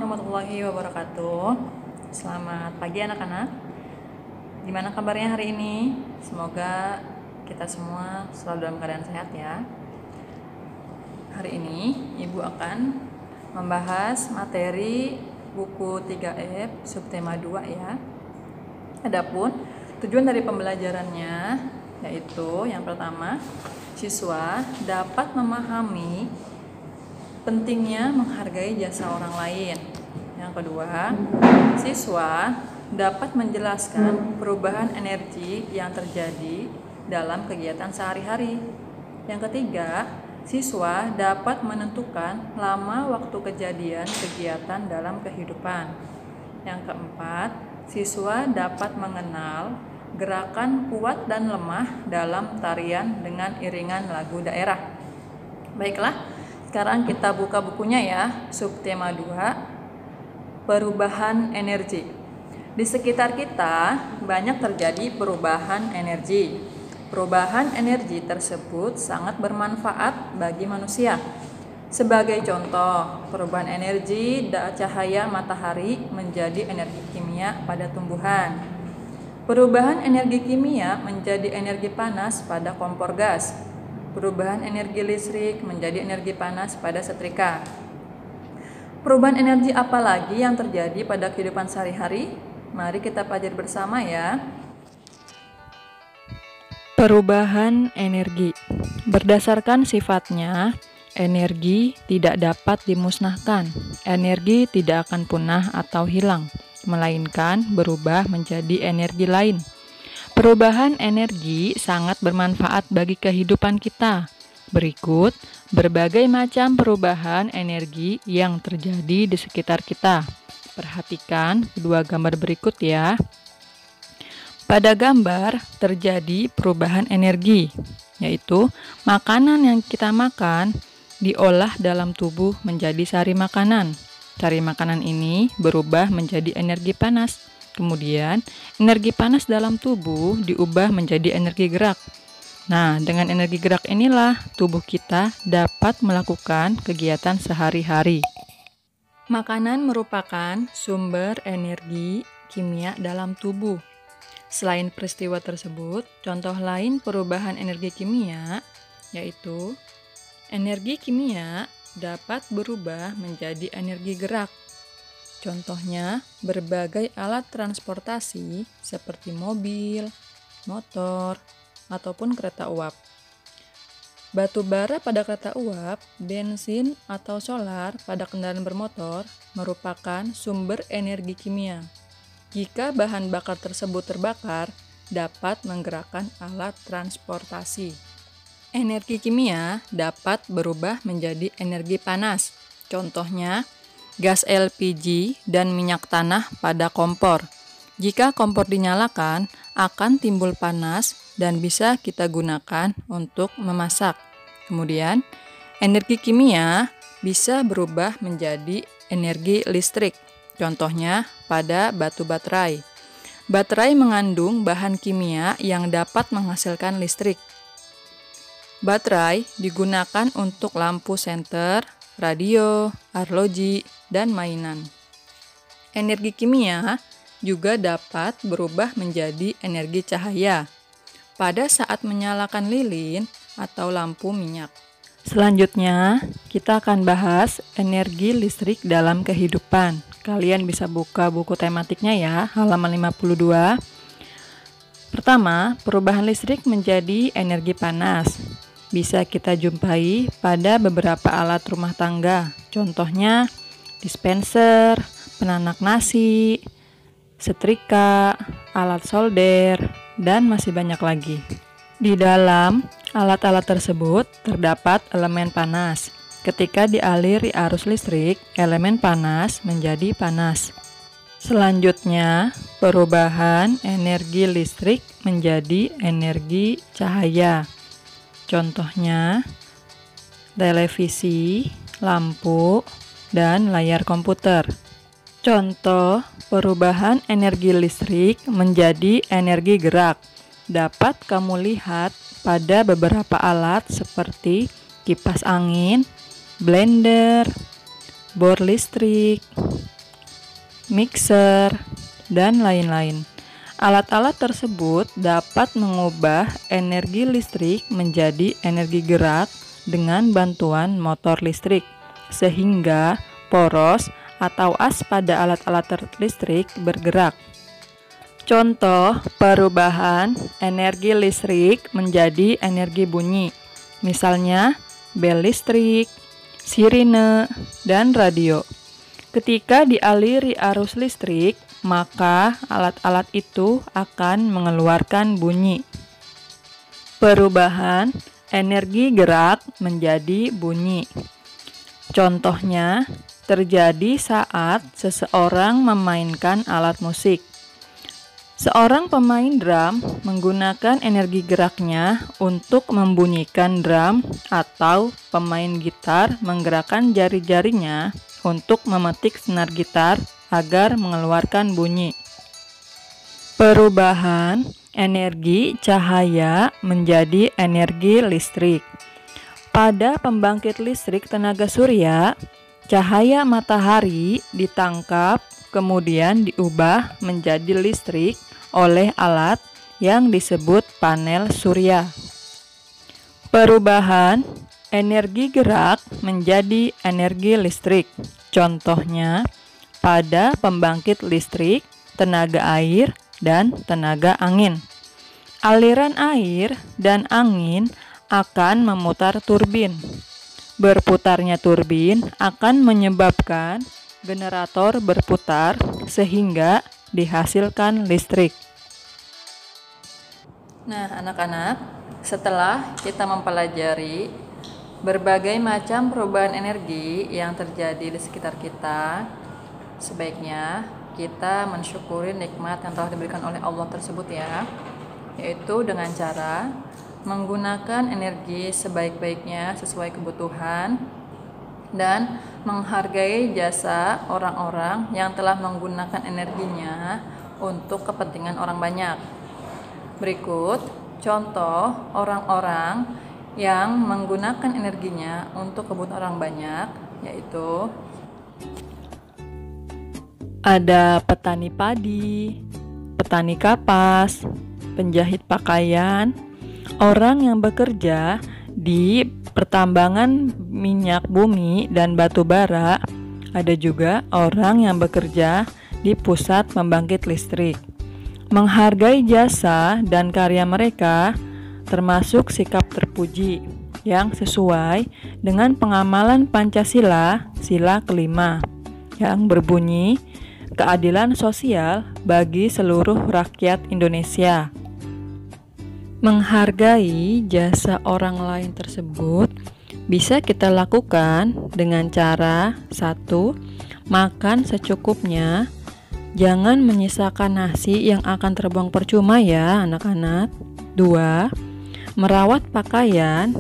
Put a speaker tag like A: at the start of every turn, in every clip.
A: warahmatullahi wabarakatuh. Selamat pagi anak-anak. Gimana kabarnya hari ini? Semoga kita semua selalu dalam keadaan sehat ya. Hari ini Ibu akan membahas materi buku 3F subtema 2 ya. Adapun tujuan dari pembelajarannya yaitu yang pertama, siswa dapat memahami pentingnya menghargai jasa orang lain. Yang kedua, siswa dapat menjelaskan perubahan energi yang terjadi dalam kegiatan sehari-hari. Yang ketiga, siswa dapat menentukan lama waktu kejadian kegiatan dalam kehidupan. Yang keempat, siswa dapat mengenal gerakan kuat dan lemah dalam tarian dengan iringan lagu daerah. Baiklah, sekarang kita buka bukunya ya, subtema 2, perubahan energi. Di sekitar kita banyak terjadi perubahan energi. Perubahan energi tersebut sangat bermanfaat bagi manusia. Sebagai contoh, perubahan energi cahaya matahari menjadi energi kimia pada tumbuhan. Perubahan energi kimia menjadi energi panas pada kompor gas. Perubahan energi listrik menjadi energi panas pada setrika. Perubahan energi apa lagi yang terjadi pada kehidupan sehari-hari? Mari kita pelajari bersama ya.
B: Perubahan energi. Berdasarkan sifatnya, energi tidak dapat dimusnahkan. Energi tidak akan punah atau hilang, melainkan berubah menjadi energi lain. Perubahan energi sangat bermanfaat bagi kehidupan kita. Berikut berbagai macam perubahan energi yang terjadi di sekitar kita. Perhatikan kedua gambar berikut ya. Pada gambar terjadi perubahan energi, yaitu makanan yang kita makan diolah dalam tubuh menjadi sari makanan. Sari makanan ini berubah menjadi energi panas. Kemudian, energi panas dalam tubuh diubah menjadi energi gerak. Nah, dengan energi gerak inilah tubuh kita dapat melakukan kegiatan sehari-hari. Makanan merupakan sumber energi kimia dalam tubuh. Selain peristiwa tersebut, contoh lain perubahan energi kimia yaitu energi kimia dapat berubah menjadi energi gerak. Contohnya, berbagai alat transportasi seperti mobil, motor, ataupun kereta uap. Batu bara pada kereta uap, bensin atau solar pada kendaraan bermotor merupakan sumber energi kimia. Jika bahan bakar tersebut terbakar, dapat menggerakkan alat transportasi. Energi kimia dapat berubah menjadi energi panas. Contohnya, gas LPG dan minyak tanah pada kompor. Jika kompor dinyalakan, akan timbul panas dan bisa kita gunakan untuk memasak. Kemudian, energi kimia bisa berubah menjadi energi listrik. Contohnya pada batu baterai. Baterai mengandung bahan kimia yang dapat menghasilkan listrik. Baterai digunakan untuk lampu senter, radio, arloji, dan mainan. Energi kimia juga dapat berubah menjadi energi cahaya pada saat menyalakan lilin atau lampu minyak. Selanjutnya, kita akan bahas energi listrik dalam kehidupan. Kalian bisa buka buku tematiknya ya, halaman 52. Pertama, perubahan listrik menjadi energi panas. Bisa kita jumpai pada beberapa alat rumah tangga. Contohnya, dispenser, penanak nasi, setrika, alat solder, dan masih banyak lagi. Di dalam alat-alat tersebut terdapat elemen panas. Ketika dialiri arus listrik, elemen panas menjadi panas. Selanjutnya, perubahan energi listrik menjadi energi cahaya. Contohnya, televisi, lampu, dan layar komputer. Contoh perubahan energi listrik menjadi energi gerak dapat kamu lihat pada beberapa alat seperti kipas angin, blender, bor listrik, mixer, dan lain-lain. Alat-alat tersebut dapat mengubah energi listrik menjadi energi gerak dengan bantuan motor listrik, sehingga poros atau as pada alat-alat listrik bergerak. Contoh perubahan energi listrik menjadi energi bunyi, misalnya bel listrik, sirine, dan radio. Ketika dialiri arus listrik, maka alat-alat itu akan mengeluarkan bunyi. Perubahan energi gerak menjadi bunyi. Contohnya, terjadi saat seseorang memainkan alat musik. Seorang pemain drum menggunakan energi geraknya untuk membunyikan drum, atau pemain gitar menggerakkan jari-jarinya untuk memetik senar gitar agar mengeluarkan bunyi. Perubahan energi cahaya menjadi energi listrik. Pada pembangkit listrik tenaga surya, cahaya matahari ditangkap kemudian diubah menjadi listrik oleh alat yang disebut panel surya. Perubahan energi gerak menjadi energi listrik. Contohnya, pada pembangkit listrik, tenaga air, dan tenaga angin. Aliran air dan angin akan memutar turbin. Berputarnya turbin akan menyebabkan generator berputar sehingga dihasilkan listrik.
A: Nah, anak-anak, setelah kita mempelajari berbagai macam perubahan energi yang terjadi di sekitar kita, sebaiknya kita mensyukuri nikmat yang telah diberikan oleh Allah tersebut ya, yaitu dengan cara menggunakan energi sebaik-baiknya sesuai kebutuhan dan menghargai jasa orang-orang yang telah menggunakan energinya untuk kepentingan orang banyak. Berikut contoh orang-orang yang menggunakan energinya untuk kebutuhan orang banyak, yaitu
B: ada petani padi, petani kapas, penjahit pakaian, orang yang bekerja di pertambangan minyak bumi dan batu bara, ada juga orang yang bekerja di pusat pembangkit listrik. Menghargai jasa dan karya mereka termasuk sikap terpuji yang sesuai dengan pengamalan Pancasila, sila kelima, yang berbunyi keadilan sosial bagi seluruh rakyat Indonesia. Menghargai jasa orang lain tersebut bisa kita lakukan dengan cara 1. Makan secukupnya. Jangan menyisakan nasi yang akan terbuang percuma ya anak-anak. 2. Merawat pakaian,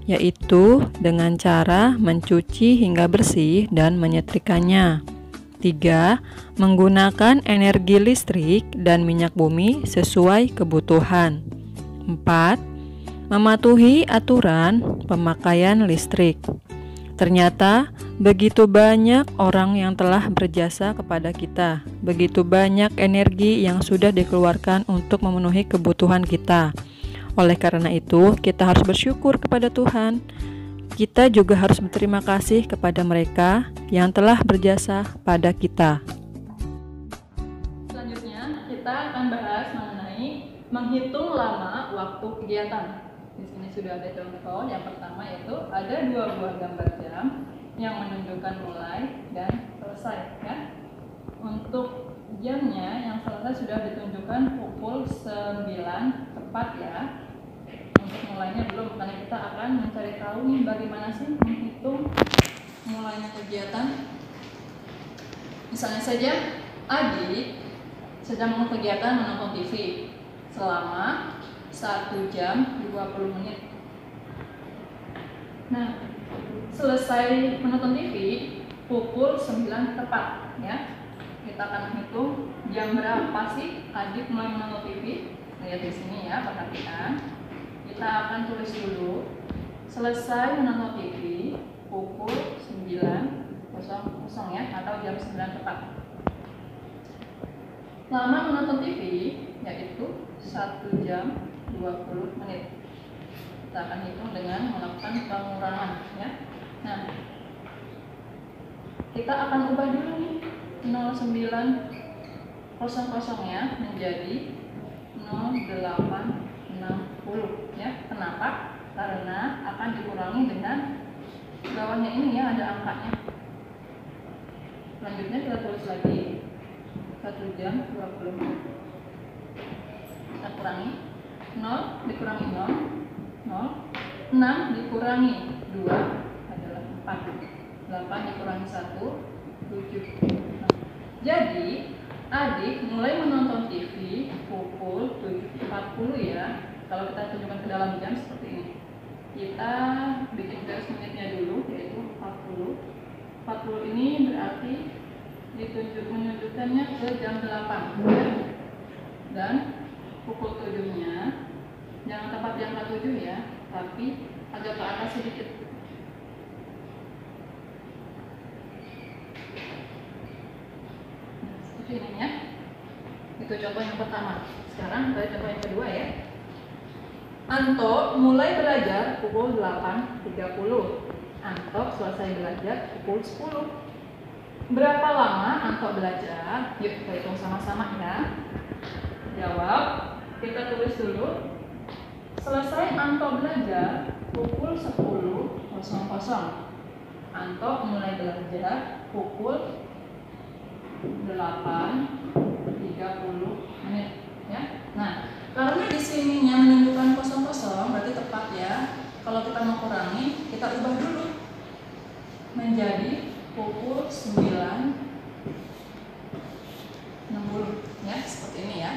B: yaitu dengan cara mencuci hingga bersih dan menyetrikanya. 3. Menggunakan energi listrik dan minyak bumi sesuai kebutuhan. 4. Mematuhi aturan pemakaian listrik. Ternyata begitu banyak orang yang telah berjasa kepada kita, begitu banyak energi yang sudah dikeluarkan untuk memenuhi kebutuhan kita. Oleh karena itu, kita harus bersyukur kepada Tuhan. Kita juga harus berterima kasih kepada mereka yang telah berjasa pada kita.
A: Selanjutnya, kita akan bahas mengenai menghitung lama waktu kegiatan. Di sini sudah ada contoh. Yang pertama yaitu ada 2 buah gambar jam yang menunjukkan mulai dan selesai ya. Untuk jamnya yang selesai sudah ditunjukkan pukul 9 tepat ya. Untuk mulainya belum, karena kita akan mencari tahu nih bagaimana sih menghitung mulainya kegiatan. Misalnya saja adik sedang melakukan kegiatan menonton TV selama 1 jam 20 menit. Nah, selesai menonton TV pukul 9 tepat ya. Kita akan menghitung jam berapa sih adik mulai menonton TV. Lihat di sini ya, perhatikan. Kita akan tulis dulu selesai menonton TV pukul 9:00. ya, atau jam 9 tepat. Lama menonton TV yaitu 1 jam 20 menit. Kita akan hitung dengan melakukan pengurangan ya. Nah, kita akan ubah dulu nih 0900 ya menjadi 0860 ya. Kenapa? Karena akan dikurangi dengan bawahnya ini ya, ada angkanya. Selanjutnya kita tulis lagi 1 jam 20 menit. Kita kurangi 0 dikurangi 0, 6 dikurangi 2 adalah 4, 8 dikurangi 1, 7. Jadi adik mulai menonton TV pukul 7.40 ya. Kalau kita tunjukkan ke dalam jam seperti ini, kita bikin garis menitnya dulu yaitu 40. 40 ini berarti menunjukkannya ke jam 8 ya. Dan pukul 7-nya jangan tepat di angka 7 ya, tapi agak ke atas sedikit. Seperti ini ya. Itu contoh yang pertama. Sekarang kita contoh yang kedua ya. Anto mulai belajar pukul 8.30. Anto selesai belajar pukul 10. Berapa lama Anto belajar? Yuk kita hitung sama-sama ya. Jawab, kita tulis dulu. Selesai Anto belajar pukul 10.00. Anto mulai belajar pukul 8.30 menit ya. Nah, karena di sininya menunjukkan 00 berarti tepat ya. Kalau kita mau kurangi, kita ubah dulu menjadi pukul 9.60 ya, seperti ini ya.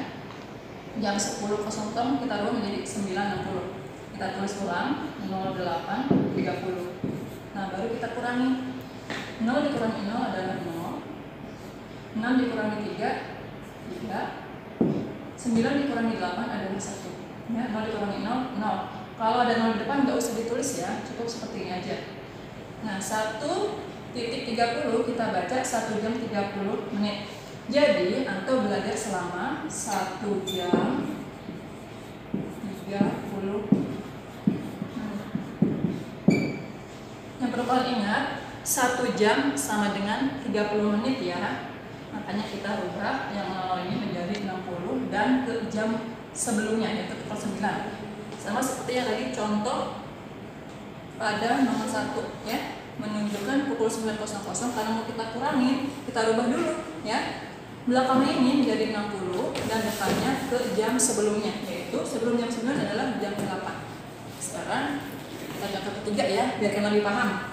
A: Jam 10.00 kita rubah menjadi 9.60. Kita tulis ulang 08.30. Nah, baru kita kurangi. 0 dikurangi 0 adalah 0. 6 dikurangi 3, 9 dikurangi 8 adalah 1 ya. 0 dikurangi 0, 0. Kalau ada 0 di depan nggak usah ditulis ya, cukup seperti ini aja. Nah, 1.30 kita baca 1 jam 30 menit. Jadi Anto belajar selama 1 jam 30 menit. Yang perlu kalian ingat, 1 jam sama dengan 30 menit ya. Makanya kita rubah yang 0 ini menjadi 60 dan ke jam sebelumnya yaitu pukul 9. Sama seperti yang tadi contoh pada nomor 1 ya, menunjukkan pukul 9.00. Karena mau kita kurangi, kita rubah dulu ya. Belakangnya ini menjadi 60 dan depannya ke jam sebelumnya, yaitu sebelum jam 9 adalah jam 8. Sekarang kita contoh ketiga ya, biar kalian lebih paham.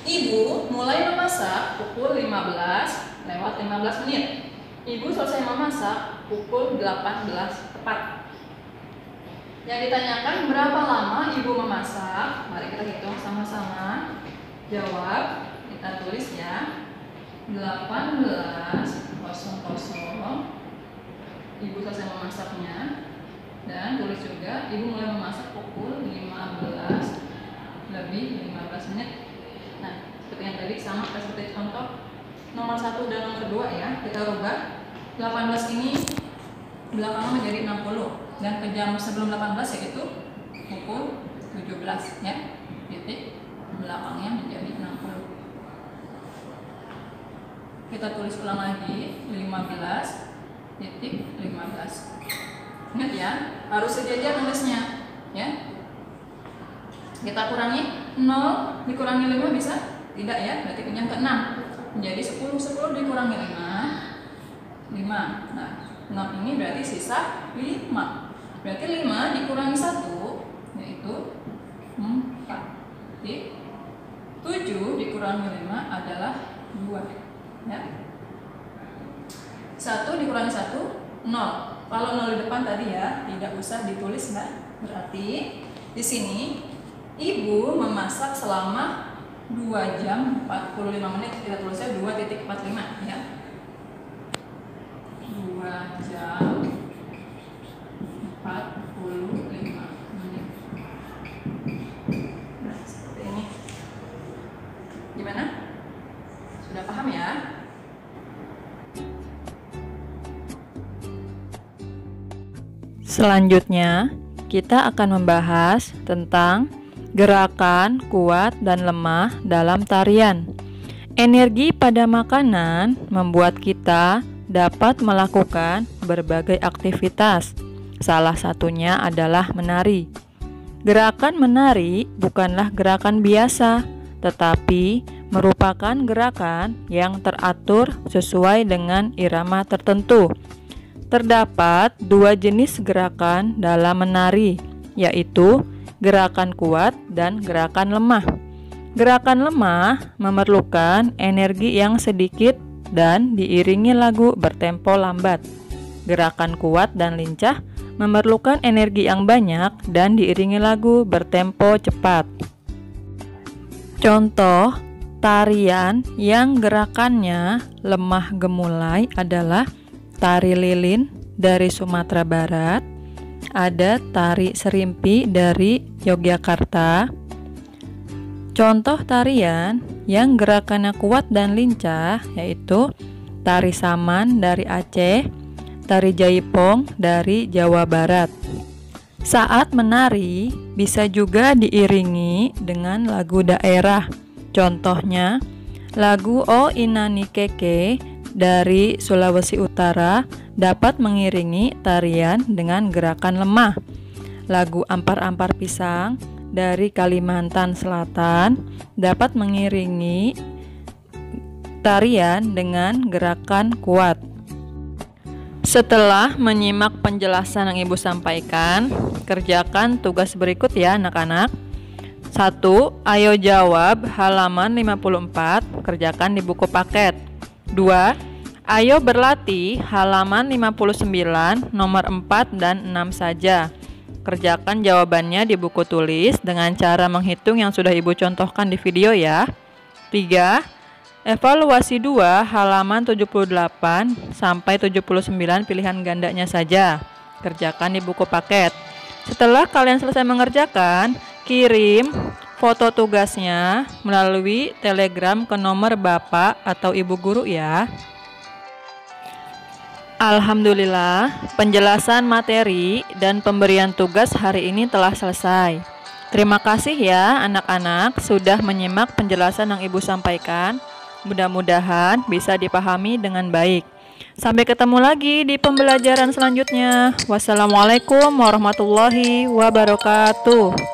A: Ibu mulai memasak pukul 15:15 menit. Ibu selesai memasak pukul 18 tepat. Yang ditanyakan berapa lama ibu memasak? Mari kita hitung sama-sama. Jawab, kita tulis ya. 18:00 ibu selesai memasaknya. Dan tulis juga ibu mulai memasak pukul 15:15 menit. Nah, seperti yang tadi sama seperti contoh nomor 1 dan nomor 2 ya. Kita rubah 18 ini belakangnya menjadi 60 dan ke jam sebelum 18 yaitu pukul 17 ya. Titik belakangnya menjadi 60. Kita tulis ulang lagi 15:15. Ingat ya, harus sejajar nulisnya ya. Kita kurangi 0 dikurangi 5 bisa? Tidak ya, berarti pinjam ke 6 menjadi 10 dikurangi 5. Nah, 6 ini berarti sisa 5. Berarti 5 dikurangi 1 yaitu 4. 7 dikurangi 5 adalah 2 ya. 1 dikurangi 1 0. Kalau 0 di depan tadi ya tidak usah ditulis mbak. Berarti di sini ibu memasak selama 2 jam 45 menit. Kita tulisnya 2.45 ya. 2 jam 45 menit. Nah, seperti ini. Gimana?
B: Selanjutnya, kita akan membahas tentang gerakan kuat dan lemah dalam tarian. Energi pada makanan membuat kita dapat melakukan berbagai aktivitas. Salah satunya adalah menari. Gerakan menari bukanlah gerakan biasa, tetapi merupakan gerakan yang teratur sesuai dengan irama tertentu. Terdapat dua jenis gerakan dalam menari, yaitu gerakan kuat dan gerakan lemah. Gerakan lemah memerlukan energi yang sedikit dan diiringi lagu bertempo lambat. Gerakan kuat dan lincah memerlukan energi yang banyak dan diiringi lagu bertempo cepat. Contoh tarian yang gerakannya lemah gemulai adalah tari lilin dari Sumatera Barat, ada tari serimpi dari Yogyakarta. Contoh tarian yang gerakannya kuat dan lincah yaitu tari saman dari Aceh, tari jaipong dari Jawa Barat. Saat menari bisa juga diiringi dengan lagu daerah. Contohnya lagu O Inani Keke dari Sulawesi Utara dapat mengiringi tarian dengan gerakan lemah. Lagu Ampar-Ampar Pisang dari Kalimantan Selatan dapat mengiringi tarian dengan gerakan kuat. Setelah menyimak penjelasan yang Ibu sampaikan, kerjakan tugas berikut ya anak-anak. 1. Ayo jawab halaman 54, kerjakan di buku paket. 2. Ayo berlatih halaman 59, nomor 4 dan 6 saja. Kerjakan jawabannya di buku tulis dengan cara menghitung yang sudah Ibu contohkan di video ya. 3. Evaluasi 2 halaman 78 sampai 79 pilihan gandanya saja. Kerjakan di buku paket. Setelah kalian selesai mengerjakan, kirim foto tugasnya melalui Telegram ke nomor Bapak atau Ibu guru ya. Alhamdulillah, penjelasan materi dan pemberian tugas hari ini telah selesai. Terima kasih ya anak-anak sudah menyimak penjelasan yang Ibu sampaikan. Mudah-mudahan bisa dipahami dengan baik. Sampai ketemu lagi di pembelajaran selanjutnya. Wassalamualaikum warahmatullahi wabarakatuh.